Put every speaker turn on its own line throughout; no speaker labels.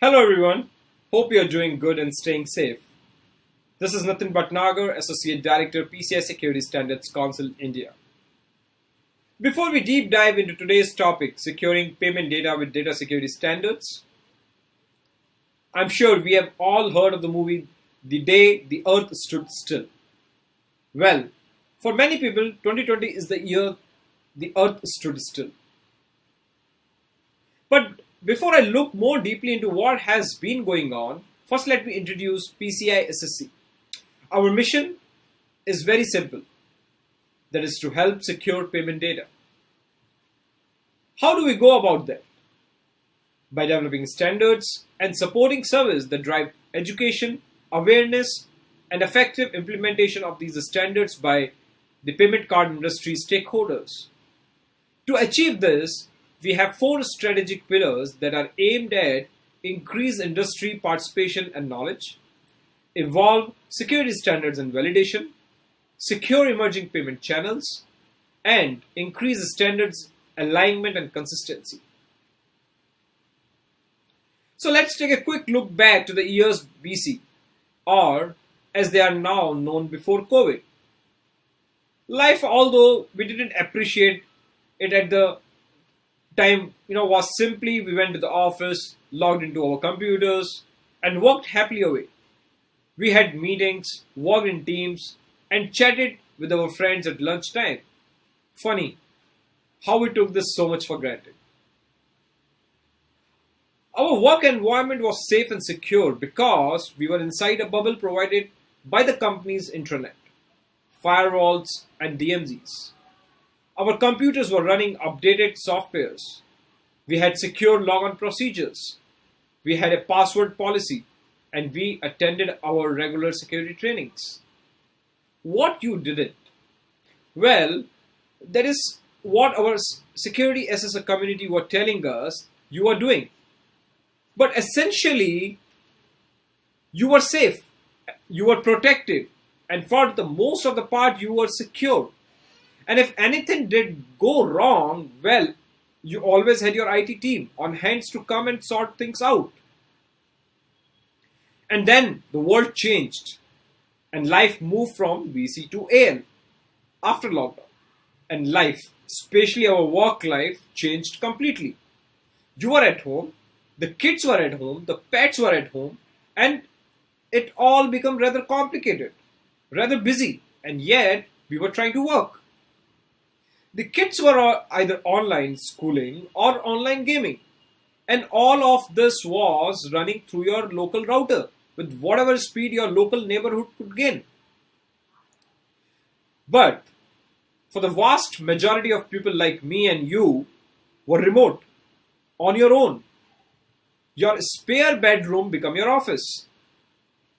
Hello everyone, hope you are doing good and staying safe. This is Nitin Bhatnagar, Associate Director, PCI Security Standards Council, India. Before we deep dive into today's topic, securing payment data with data security standards, I'm sure we have all heard of the movie The Day the Earth Stood Still. Well, for many people, 2020 is the year the Earth stood still. But before I look more deeply into what has been going on, first let me introduce PCI SSC. Our mission is very simple, that is to help secure payment data. How do we go about that? By developing standards and supporting services that drive education, awareness, and effective implementation of these standards by the payment card industry stakeholders. To achieve this, we have four strategic pillars that are aimed at increase industry participation and knowledge, evolve security standards and validation, secure emerging payment channels, and increase standards alignment and consistency. So let's take a quick look back to the years BC, or as they are now known before COVID. Life, although we didn't appreciate it at the time, was simply we went to the office, logged into our computers, and worked happily away. We had meetings, worked in teams, and chatted with our friends at lunchtime. Funny how we took this so much for granted. Our work environment was safe and secure because we were inside a bubble provided by the company's intranet, firewalls, and DMZs. Our computers were running updated softwares. We had secure logon procedures. We had a password policy, and we attended our regular security trainings. What you didn't? Well, that is what our security assessor community were telling us you are doing. But essentially, you were safe, you were protected, and for the most of the part, you were secure. And if anything did go wrong, well, you always had your IT team on hands to come and sort things out. And then the world changed, and life moved from BC to AL after lockdown. And life, especially our work life, changed completely. You were at home, the kids were at home, the pets were at home, and it all became rather complicated, rather busy, and yet we were trying to work. The kids were either online schooling or online gaming, and all of this was running through your local router with whatever speed your local neighborhood could gain. But for the vast majority of people like me and you were remote, on your own. Your spare bedroom became your office.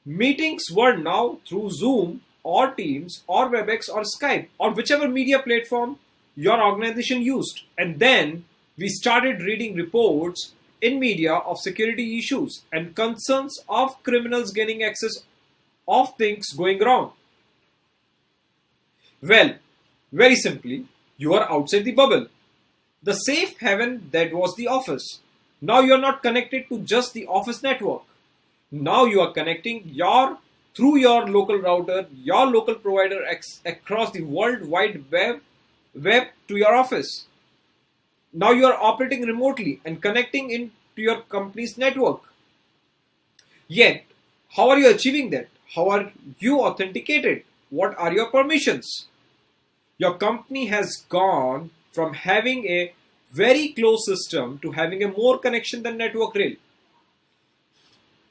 Meetings were now through Zoom or Teams or WebEx or Skype or whichever media platform your organization used. And then we started reading reports in media of security issues and concerns of criminals gaining access of things going wrong. Well, very simply, you are outside the bubble. The safe haven that was the office. Now you are not connected to just the office network. Now you are connecting through your local router, your local provider across the world wide web to your office. Now you are operating remotely and connecting into your company's network. Yet, how are you achieving that? How are you authenticated? What are your permissions? Your company has gone from having a very close system to having a more connection than network rail.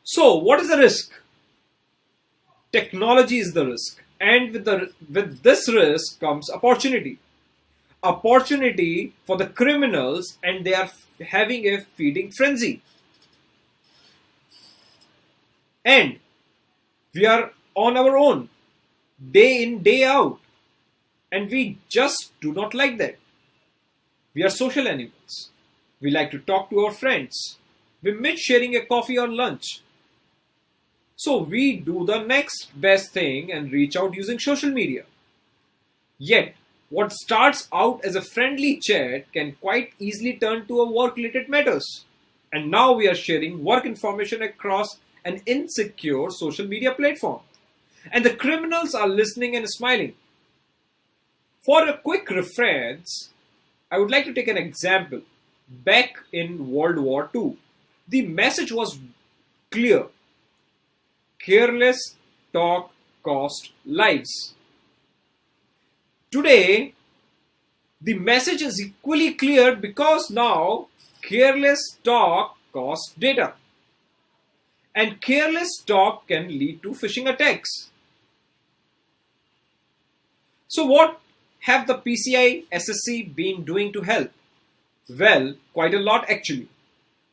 So, what is the risk? Technology is the risk, and with this risk comes opportunity. Opportunity for the criminals, and they are having a feeding frenzy. And we are on our own, day in, day out, and we just do not like that. We are social animals. We like to talk to our friends. We miss sharing a coffee or lunch. So we do the next best thing and reach out using social media. Yet, what starts out as a friendly chat can quite easily turn to a work-related matters. And now we are sharing work information across an insecure social media platform. And the criminals are listening and smiling. For a quick reference, I would like to take an example. Back in World War II, the message was clear. Careless talk cost lives. Today, the message is equally clear because now careless talk costs data. And careless talk can lead to phishing attacks. So what have the PCI SSC been doing to help? Well, quite a lot actually.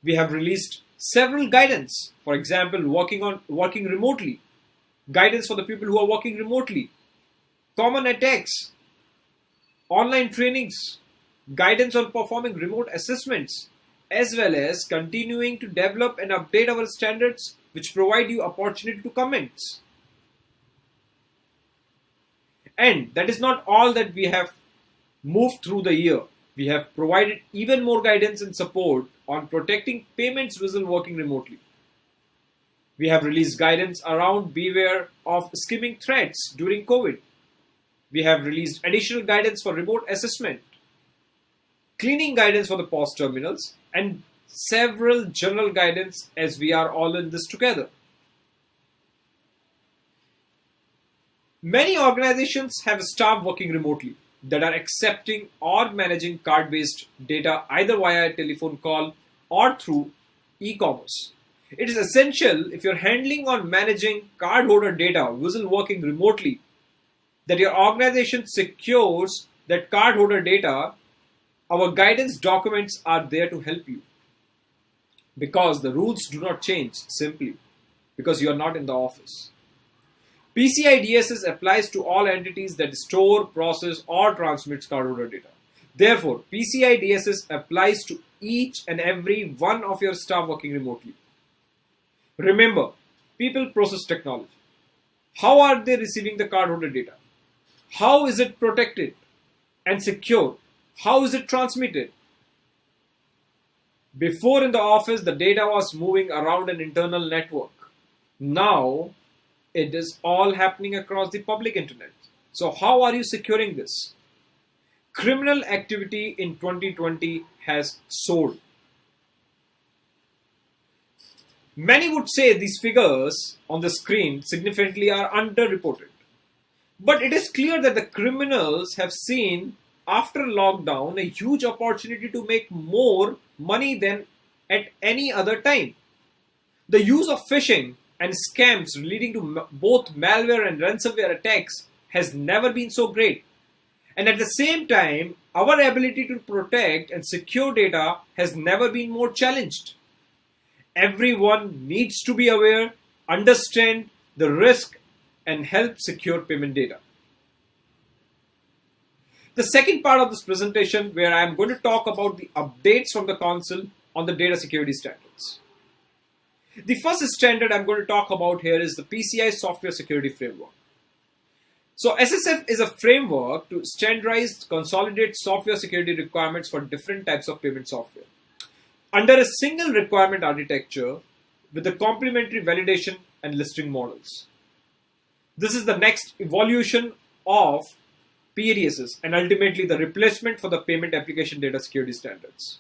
We have released several guidance. For example, working remotely. Guidance for the people who are working remotely. Common attacks. Online trainings. Guidance on performing remote assessments. As well as continuing to develop and update our standards which provide you opportunity to comments. And that is not all that we have moved through the year. We have provided even more guidance and support on protecting payments while working remotely. We have released guidance around beware of skimming threats during COVID. We have released additional guidance for remote assessment, cleaning guidance for the POS terminals, and several general guidance as we are all in this together. Many organizations have staff working remotely that are accepting or managing card-based data either via a telephone call or through e-commerce. It is essential if you're handling or managing cardholder data while working remotely that your organization secures that cardholder data. Our guidance documents are there to help you because the rules do not change simply because you are not in the office. PCI DSS applies to all entities that store, process, or transmits cardholder data. Therefore, PCI DSS applies to each and every one of your staff working remotely. Remember, people process technology. How are they receiving the cardholder data? How is it protected and secure? How is it transmitted? Before in the office, the data was moving around an internal network. Now, it is all happening across the public internet. So how are you securing this? Criminal activity in 2020 has soared. Many would say these figures on the screen significantly are underreported. But it is clear that the criminals have seen after lockdown a huge opportunity to make more money than at any other time. The use of phishing and scams leading to both malware and ransomware attacks has never been so great. And at the same time, our ability to protect and secure data has never been more challenged. Everyone needs to be aware, understand the risk, and help secure payment data. The second part of this presentation, where I am going to talk about the updates from the Council on the data security standards. The first standard I'm going to talk about here is the PCI Software Security Framework. So SSF is a framework to standardize, consolidate software security requirements for different types of payment software under a single requirement architecture with the complementary validation and listing models. This is the next evolution of PA-DSS and ultimately the replacement for the Payment Application Data Security Standards,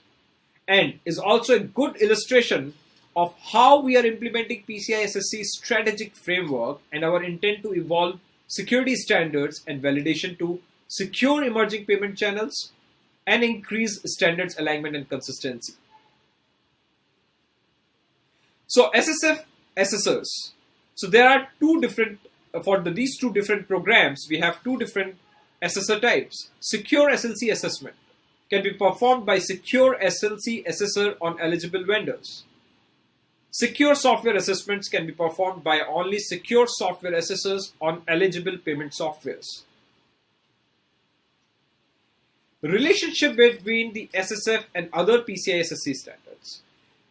and is also a good illustration of how we are implementing PCI SSC's strategic framework and our intent to evolve security standards and validation to secure emerging payment channels and increase standards alignment and consistency. So SSF assessors. So there are these two different programs, we have two different assessor types. Secure SLC assessment can be performed by Secure SLC assessor on eligible vendors. Secure software assessments can be performed by only secure software assessors on eligible payment softwares. The relationship between the SSF and other PCI SSC standards.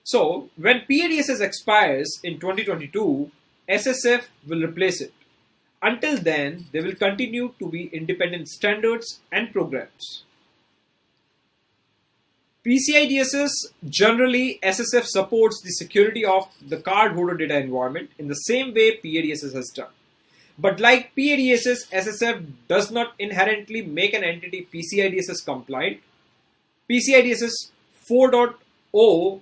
So, when PA-DSS expires in 2022, SSF will replace it. Until then, they will continue to be independent standards and programs. PCI DSS generally SSF supports the security of the cardholder data environment in the same way PA-DSS has done. But like PA-DSS, SSF does not inherently make an entity PCI DSS compliant. PCI DSS 4.0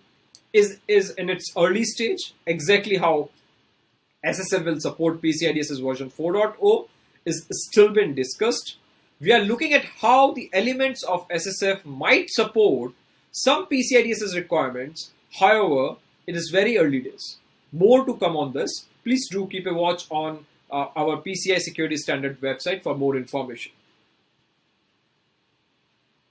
is in its early stage. Exactly how SSF will support PCI DSS version 4.0 is still being discussed. We are looking at how the elements of SSF might support some PCI DSS requirements. However, it is very early days. More to come on this. Please do keep a watch on our PCI Security Standard website for more information.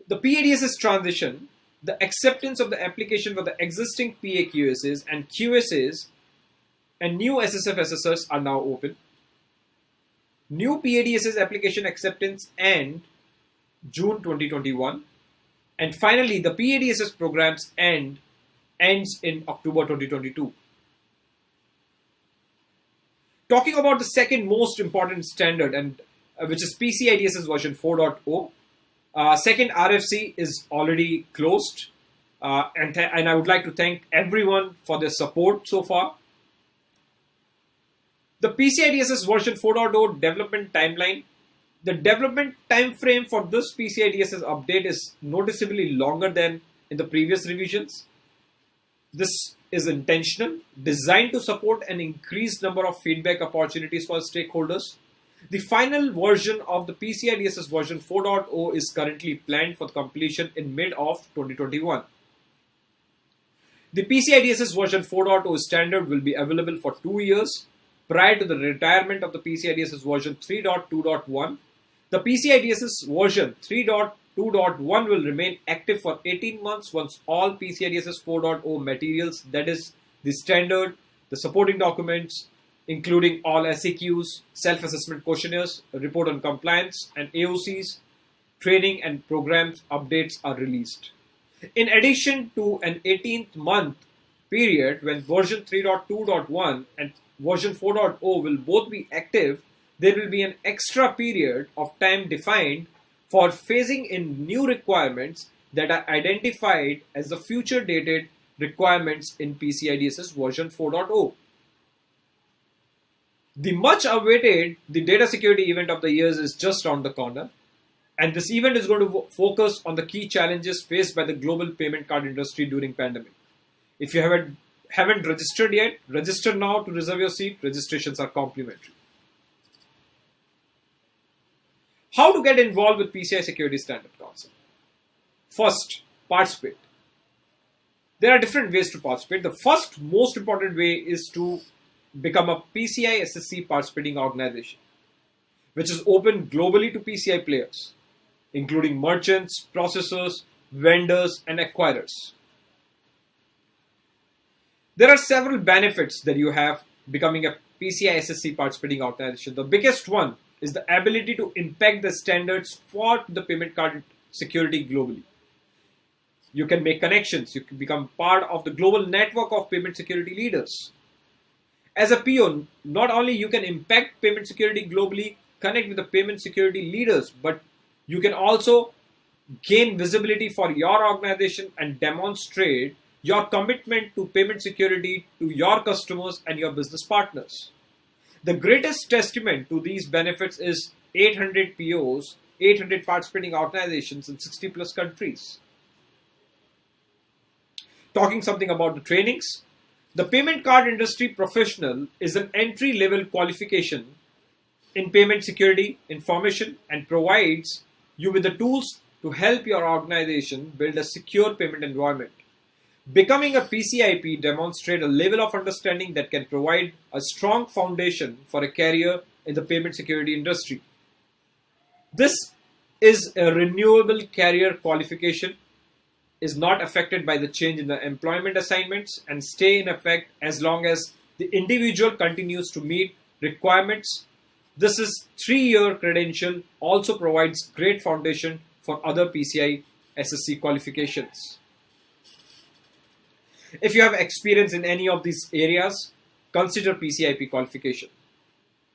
The PA-DSS transition, the acceptance of the application for the existing PA QSAs and QSAs and new SSF assessors are now open. New PA-DSS application acceptance end June 2021. And finally, the PA-DSS programs ends in October 2022. Talking about the second most important standard, and which is PCI DSS version 4.0. Second RFC is already closed, and I would like to thank everyone for their support so far. The PCI DSS version 4.0 development timeline. The development time frame for this PCI DSS update is noticeably longer than in the previous revisions. This is intentional, designed to support an increased number of feedback opportunities for stakeholders. The final version of the PCI DSS version 4.0 is currently planned for completion in mid of 2021. The PCI DSS version 4.0 standard will be available for 2 years prior to the retirement of the PCI DSS version 3.2.1. The PCI DSS version 3.2.1 will remain active for 18 months once all PCI DSS 4.0 materials, that is the standard, the supporting documents, including all SAQs, self-assessment questionnaires, report on compliance, and AOCs, training and programs updates are released. In addition to an 18th month period when version 3.2.1 and version 4.0 will both be active, there will be an extra period of time defined for phasing in new requirements that are identified as the future dated requirements in PCI DSS version 4.0. The much awaited the data security event of the year is just around the corner, and this event is going to focus on the key challenges faced by the global payment card industry during pandemic. If you haven't registered yet, register now to reserve your seat. Registrations are complimentary. How to get involved with PCI Security Standard Council? First, participate. There are different ways to participate. The first most important way is to become a PCI SSC participating organization, which is open globally to PCI players, including merchants, processors, vendors, and acquirers. There are several benefits that you have becoming a PCI SSC participating organization. The biggest one is the ability to impact the standards for the payment card security globally. You can make connections. You can become part of the global network of payment security leaders. As a PO, not only you can impact payment security globally, connect with the payment security leaders, but you can also gain visibility for your organization and demonstrate your commitment to payment security to your customers and your business partners. The greatest testament to these benefits is 800 POs, 800 participating organizations in 60 plus countries. Talking something about the trainings, the payment card industry professional is an entry-level qualification in payment security, information, and provides you with the tools to help your organization build a secure payment environment. Becoming a PCIP demonstrates a level of understanding that can provide a strong foundation for a career in the payment security industry. This is a renewable career qualification, is not affected by the change in the employment assignments, and stay in effect as long as the individual continues to meet requirements. This is 3-year credential, also provides great foundation for other PCI SSC qualifications. If you have experience in any of these areas, consider PCIP qualification.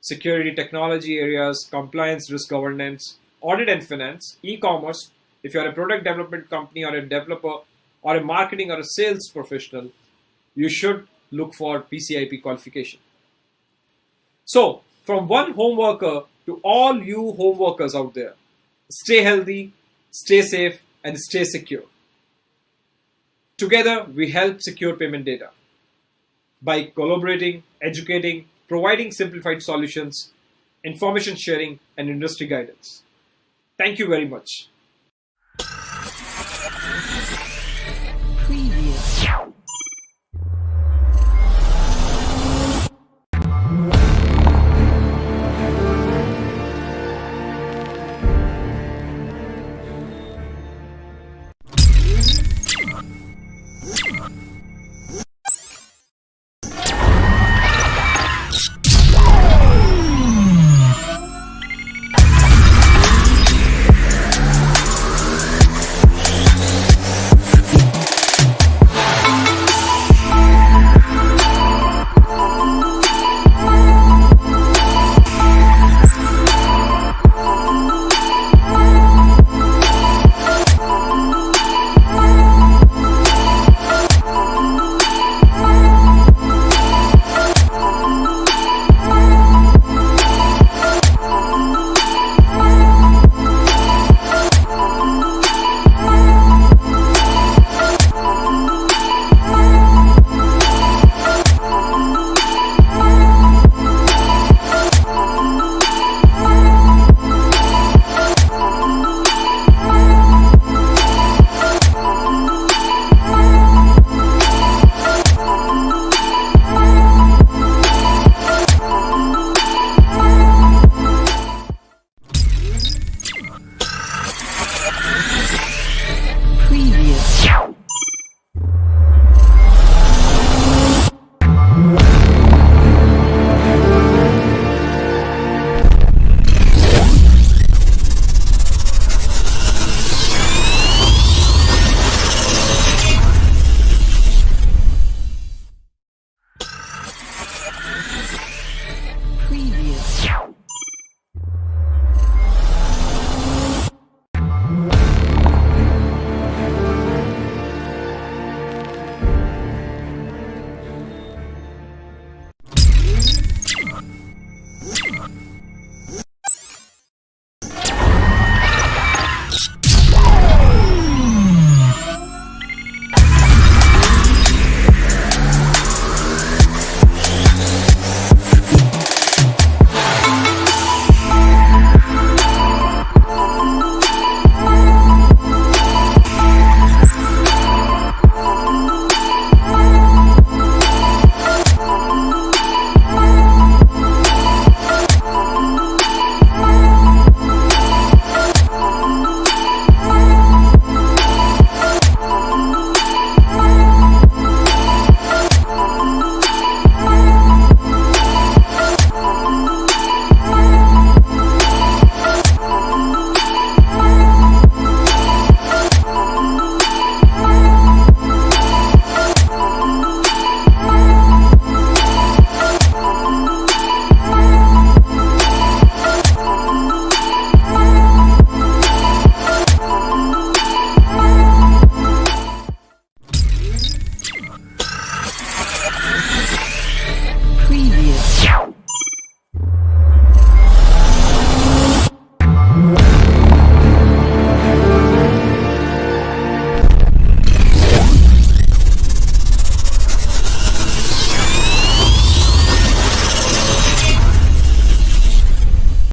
Security technology areas, compliance, risk governance, audit and finance, e-commerce. If you are a product development company or a developer, or a marketing or a sales professional, you should look for PCIP qualification. So, from one home worker to all you home workers out there, stay healthy, stay safe, and stay secure. Together, we help secure payment data by collaborating, educating, providing simplified solutions, information sharing, and industry guidance. Thank you very much.